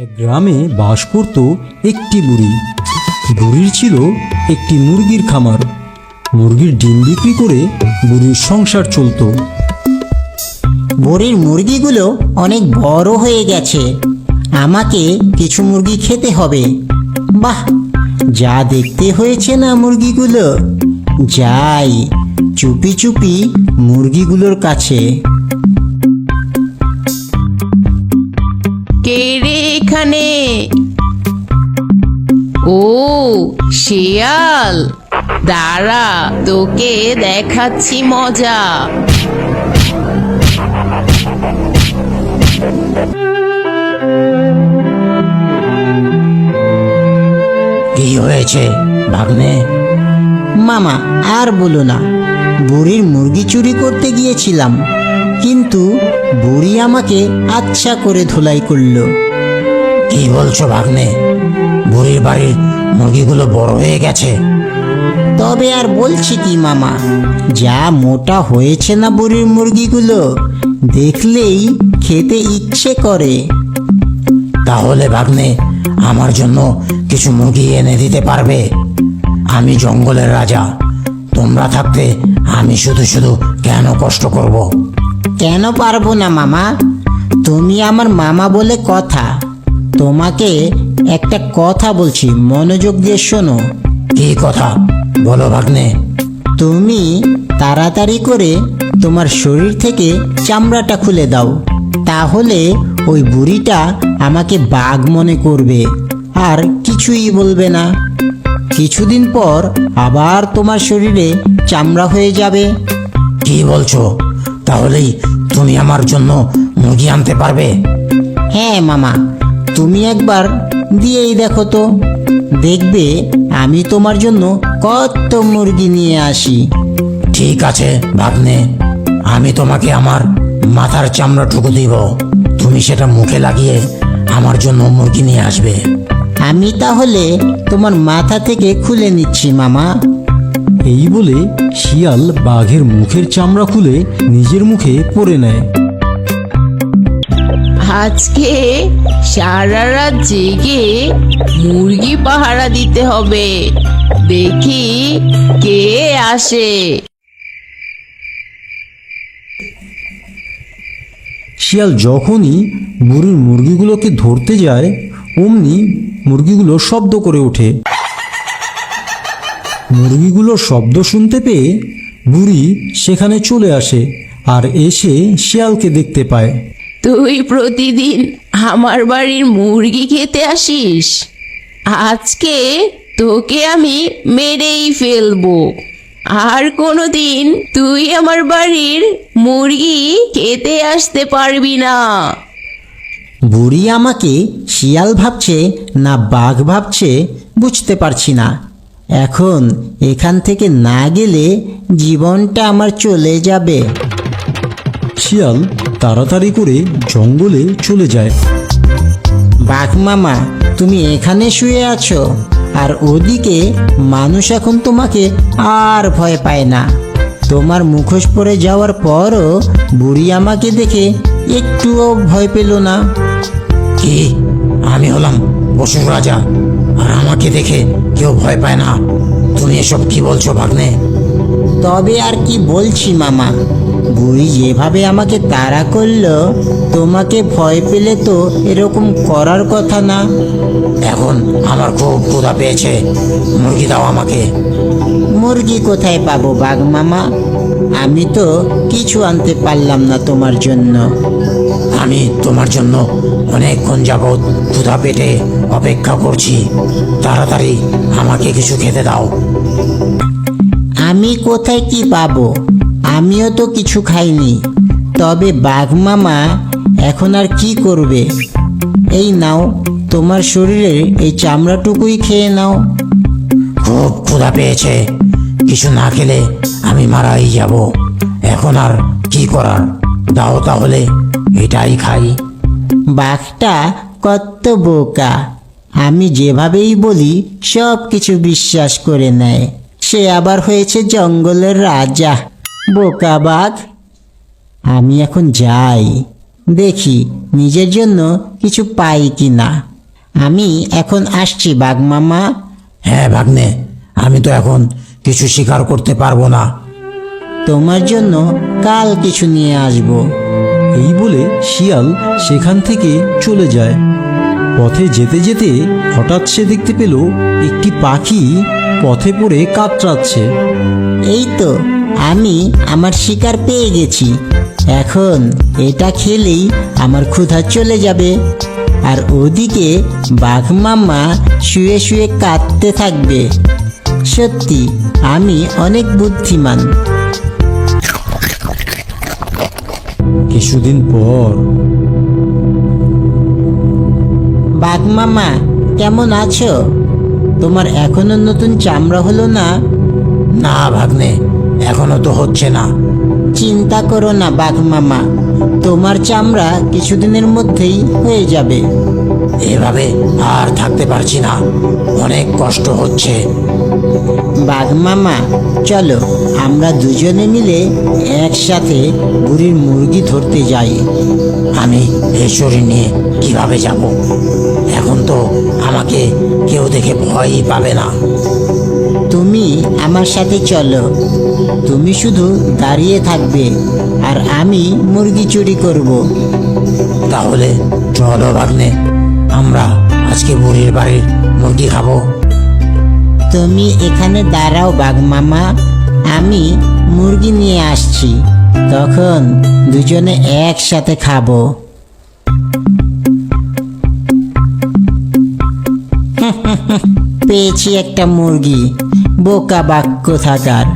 এক গ্রামে বাস করত একটি বুড়ি। বুড়ির ছিল একটি মুরগির খামার। মুরগির ডিম বিক্রি করে বুড়ির সংসার চলতো। বুড়ির মুরগিগুলো অনেক বড় হয়ে গেছে, আমাকে কিছু মুরগি খেতে হবে। বাহ, যা দেখতে হয়েছে না মুরগিগুলো। যাই চুপি চুপি মুরগিগুলোর কাছে। কে রে এখানে? ও শিয়াল, দাঁড়া, তোকে দেখাচ্ছি মজা। কি হয়েছে ভাগ্নে? মামা আর বলো না, বুড়ির মুরগি চুরি করতে গিয়েছিলাম, কিন্তু বুড়ি আমাকে আচ্ছা করে ধুলাই করলো। কি বলছো ভাগ্নে? বুড়ির বাড়ির মুরগিগুলো বড় হয়ে গেছে? তবে আর বলছি কি মামা, যা মোটা হয়েছে না বুড়ির মুরগিগুলো, দেখলেই খেতে ইচ্ছে করে। তাহলে ভাগ্নে, আমার জন্য কিছু মুরগি এনে দিতে পারবে? আমি জঙ্গলের রাজা, তোমরা থাকতে আমি শুধু শুধু কেন কষ্ট করব? কেন পারবো না মামা, তুমি আমার মামা বলে কথা। তোমাকে একটা কথা বলছি, মনোযোগ দিয়ে শোনো। কি কথা বলো ভাগ্নে? তুমি তাড়াতাড়ি করে তোমার শরীর থেকে চামড়াটা খুলে দাও, তাহলে ওই বুড়িটা আমাকে বাঘ মনে করবে আর কিছুই বলবে না। কিছুদিন পর আবার তোমার শরীরে চামড়া হয়ে যাবে। কি বলছো? তাহলেই তুমি আমার জন্য মুরগি আনতে পারবে? হ্যাঁ মামা, তুমি একবার দিয়েই দেখো তো, দেখবে আমি তোমার জন্য কত মুরগি নিয়ে আসি। ঠিক আছে ভাগ্নে, আমি তোমাকে আমার মাথার চামড়াটুকু দিব, তুমি সেটা মুখে লাগিয়ে আমার জন্য মুরগি নিয়ে আসবে। আমি তাহলে তোমার মাথা থেকে খুলে নিচ্ছি মামা। এই বলে শিয়াল বাঘের মুখের চামড়া খুলে নিজের মুখে পরে নেয়। আজকে সারা রাত জেগে মুরগি পাহারা দিতে হবে, দেখি কে আসে। শিয়াল যখনই বুড়ির মুরগিগুলোকে ধরতে যায়, অমনি মুরগিগুলো শব্দ করে ওঠে। মুরগিগুলোর শব্দ শুনতে পেয়ে বুড়ি সেখানে চলে আসে আর এসে শিয়ালকে দেখতে পায়। তুই প্রতিদিন আমার বাড়ির মুরগি খেতে আসিস, আজকে তোকে আমি মেরেই ফেলবো। আর কোনোদিন তুই আমার বাড়ির মুরগি খেতে আসতে পারবি না। বুড়ি আমাকে শিয়াল ভাবছে না বাঘ ভাবছে বুঝতে পারছি না। এখন এখান থেকে না গেলে জীবনটা আমার চলে যাবে। শিয়াল তাড়াতাড়ি করে জঙ্গলে চলে যায়। বাঘ মামা, তুমি এখানে শুয়ে আছো, আর ওদিকে মানুষ এখন তোমাকে আর ভয় পায় না। তোমার মুখোশ পরে যাওয়ার পরও বুড়ি আমাকে দেখে একটুও ভয় পেল না। কি, আমি হলাম পশুর রাজা আর আমাকে দেখে কেউ ভয় পায় না? তুমি এসব কি বলছো ভাগ্নে? তবে আর কি বলছি মামা, বুড়ি যেভাবে আমাকে তাড়া করলো, তোমাকে ভয় পেলে তো এরকম করার কথা না। এখন আমার খুব ক্ষুধা পেয়েছে, মুরগি দাও আমাকে। মুরগি কোথায় পাবো বাঘ মামা? আমি তো কিছু আনতে পারলাম না তোমার জন্য। আমি তোমার জন্য অনেকক্ষণ যাবৎ ক্ষুধা পেটে অপেক্ষা করছি, তাড়াতাড়ি আমাকে কিছু খেতে দাও। আমি কোথায় কি পাবো? আমিও তো কিছু খাইনি। তবে বাঘ মামা, এখন আর কি করবে? এই নাও, তোমার শরীরের এই চামড়াটুকুই খেয়ে নাও। খুব ক্ষুধা পেয়েছে, কিছু না খেলে আমি মারাই যাব। এখন আর কি করার, দাও তাহলে এটাই খাই। বাঘটা কত বোকা, আমি যেভাবেই বলি সব কিছু বিশ্বাস করে নেয়। সে আবার হয়েছে জঙ্গলের রাজা। বোকা বাঘ। আমি এখন যাই, দেখি নিজের জন্য কিছু পাই কিনা। আমি এখন আসছি বাঘ মামা। হ্যাঁ ভাগ্নে, আমি তো এখন কিছু শিকার করতে পারবো না। তোমার জন্য কাল কিছু নিয়ে আসব। এই বলে শিয়াল সেখান থেকে চলে যায়। পথে যেতে যেতে হঠাৎ সে দেখতে পেল একটি পাখি পথে পড়ে কাতরাচ্ছে। এই তো আমি আমার শিকার পেয়ে গেছি। এখন এটা খেলেই আমার ক্ষুধা চলে যাবে। আর ওদিকে বাঘ মামা শুয়ে শুয়ে কাঁদতে থাকবে। সত্যি আমি অনেক বুদ্ধিমান। কিছুদিন পর বাঘ মামা কেমন আছো? তোমার এখনো নতুন চামড়া হলো না? না ভাগ্নে, এখনো তো হচ্ছে না। চিন্তা করো না বাঘ মামা, তোমার চামড়া কিছুদিনের মধ্যেই হয়ে যাবে। এভাবে আর থাকতে পারছি না, অনেক কষ্ট হচ্ছে। বাঘ মামা চলো আমরা দুজনে মিলে একসাথে বুড়ির মুরগি ধরতে যাই। আমি এই শরীর নিয়ে কিভাবে যাব? এখন তো আমাকে কেউ দেখে ভয়ই পাবে না। তুমি আমার সাথে চলো। তুমি শুধু দাঁড়িয়ে থাকবে আর আমি মুরগি চুরি করব। তাহলে চলো ভাগ্নে, আমরা আজকে বুড়ির বাড়ির মুরগি খাবো। তুমি এখানে দাঁড়াও বাঘ মামা, আমি মুরগি নিয়ে আসছি, তখন দুজনে একসাথে খাবো। পেয়েছি একটা মুরগি, বোকা বাক্য থাকার।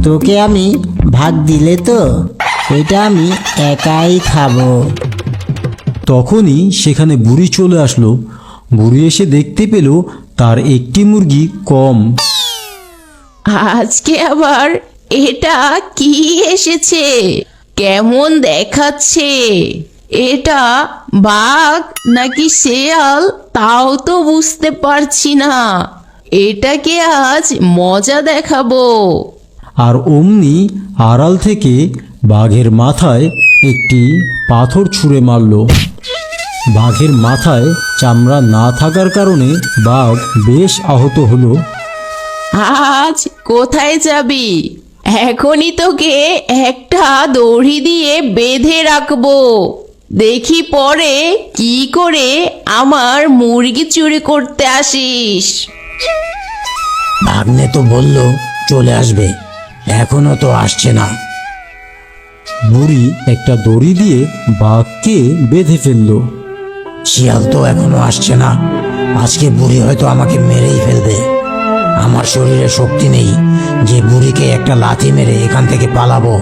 তোকে আমি ভাগ দিলে তো এটা আমি একাই খাবো। তখনই সেখানে বুড়ি চলে আসলো। বুড়ি এসে দেখতে পেল তার একটি মুরগি কম। আজকে আবার এটা কি এসেছে? কেমন দেখাচ্ছে? এটা বাঘ নাকি শেয়াল তাও তো বুঝতে পারছি না। এটাকে আজ মজা দেখাবো। আর অমনি আড়াল থেকে বাঘের মাথায় একটি পাথর ছুঁড়ে মারল। বাঘের মাথায় চামড়া না থাকার কারণে বাঘ বেশ আহত হলো। আজ কোথায় যাবি? এখনই তোকে একটা দড়ি দিয়ে বেঁধে রাখবো। দেখি পরে কি করে আমার মুরগি চুরি করতে আসিস। ভাগ্নে তো বললো চলে আসবে, এখনো তো আসছে না। বুড়ি একটা দড়ি দিয়ে বাঘকে বেঁধে ফেলল। শিয়াল তো এখনো আসছে না, আজকে বুড়ি হয়তো আমাকে মেরেই ফেলবে। আমার শরীরে শক্তি নেই যে বুড়িকে একটা লাথি মেরে এখান থেকে পালাবো।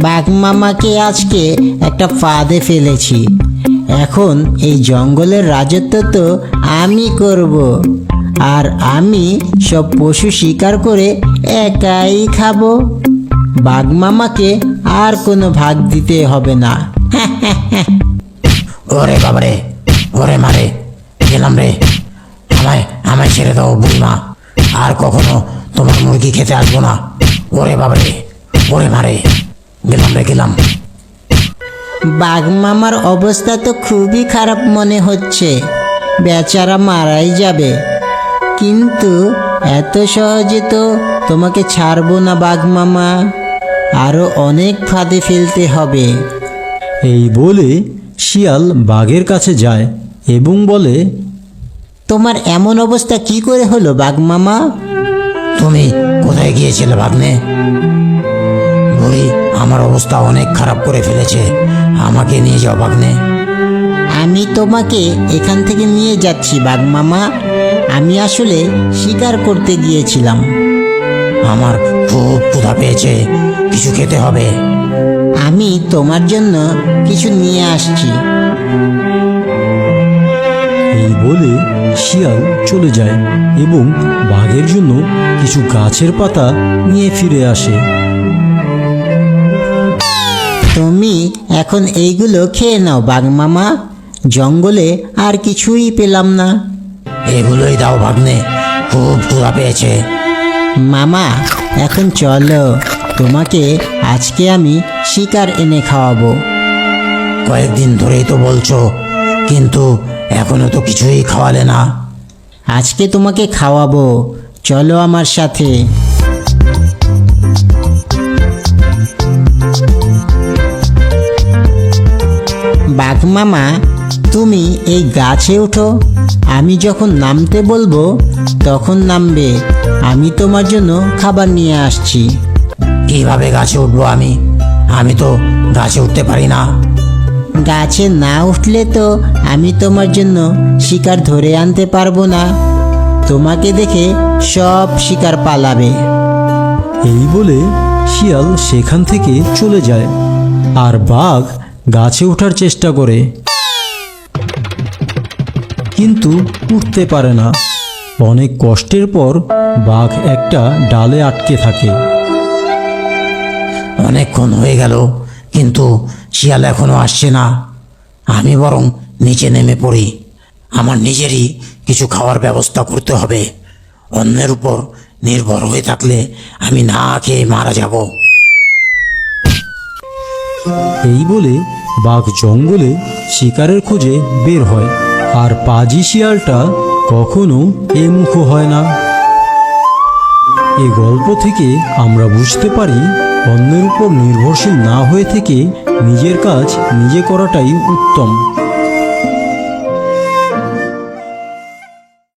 বাঘ মামাকে আজকে একটা ফাঁদে ফেলেছি। এখন এই জঙ্গলের রাজত্ব তো আমি করব, আর আমি সব পশু শিকার করে একাই খাবো। বাঘ মামাকে আর কোনো ভাগ দিতে হবে না। ওরে বাবারে, ওরে মারে, গেলাম রে। আমায় আমায় ছেড়ে দাও বুড়িমা, আর কখনো তোমার মুরগি খেতে আসবো না। ওরে বাবারে, ওরে মারে, গেলাম রে গেলাম। বাঘ মামার অবস্থা তো খুবই খারাপ মনে হচ্ছে, বেচারা মারাই যাবে। কিন্তু এত সহজে তো তোমাকে ছাড়বো না বাঘ মামা, আরো অনেক ফাঁদে ফেলতে হবে। এই বলে শিয়াল বাঘের কাছে যায় এবং বলে, তোমার এমন অবস্থা কি করে হলো বাঘ মামা? তুমি কোথায় গিয়েছিলে ভাগ্নে? বুড়ি আমার অবস্থা অনেক খারাপ করে ফেলেছে, আমাকে নিয়ে যাও ভাগ্নে। আমি তোমাকে এখান থেকে নিয়ে যাচ্ছি বাঘ মামা। আমি আসলে শিকার করতে গিয়েছিলাম। আমার খুব ক্ষুধা পেয়েছে, কিছু খেতে হবে। আমি তোমার জন্য কিছু নিয়ে আসছি। এই বলে শিয়াল চলে যায় এবং বাঘের জন্য কিছু গাছের পাতা নিয়ে ফিরে আসে। তুমি এখন এইগুলো খেয়ে নাও বাঘ মামা, জঙ্গলে আর কিছুই পেলাম না। এগুলোই দাও ভাগ্নে, খুব ক্ষুধা পেয়েছে। মামা এখন চলো, তোমাকে আজকে আমি শিকার এনে খাওয়াবো। কয়েকদিন ধরেই তো বলছো, কিন্তু এখনো তো কিছুই খাওয়ালে না। আজকে তোমাকে খাওয়াবো, চলো আমার সাথে। বাঘ মামা, তুমি এই গাছে ওঠো, আমি যখন নামতে বলবো তখন নামবে। আমি তোমার জন্য খাবার নিয়ে আসছি। কিভাবে গাছে উঠবো আমি? আমি তো গাছে উঠতে পারি না। গাছে না উঠলে তো আমি তোমার জন্য শিকার ধরে আনতে পারবো না। তোমাকে দেখে সব শিকার পালাবে। এই বলে শিয়াল সেখান থেকে চলে যায় আর বাঘ গাছে ওঠার চেষ্টা করে, কিন্তু উঠতে পারে না। অনেক কষ্টের পর বাঘ একটা ডালে আটকে থাকে। অনেকক্ষণ হয়ে গেল, কিন্তু শিয়াল এখনো আসছে না। আমি বরং নিচে নেমে পড়ি। আমার নিজেরই কিছু খাওয়ার ব্যবস্থা করতে হবে। অন্যের উপর নির্ভর হয়ে থাকলে আমি না খেয়ে মারা যাব। এই বলে বাঘ জঙ্গলে শিকারের খোঁজে বের হয়, আর পাজি শিয়ালটা কখনো এমুখো হয় না। এই গল্প থেকে আমরা বুঝতে পারি, অন্যের উপর নির্ভরশীল না হয়ে থেকে নিজের কাজ নিজে করাটাই উত্তম।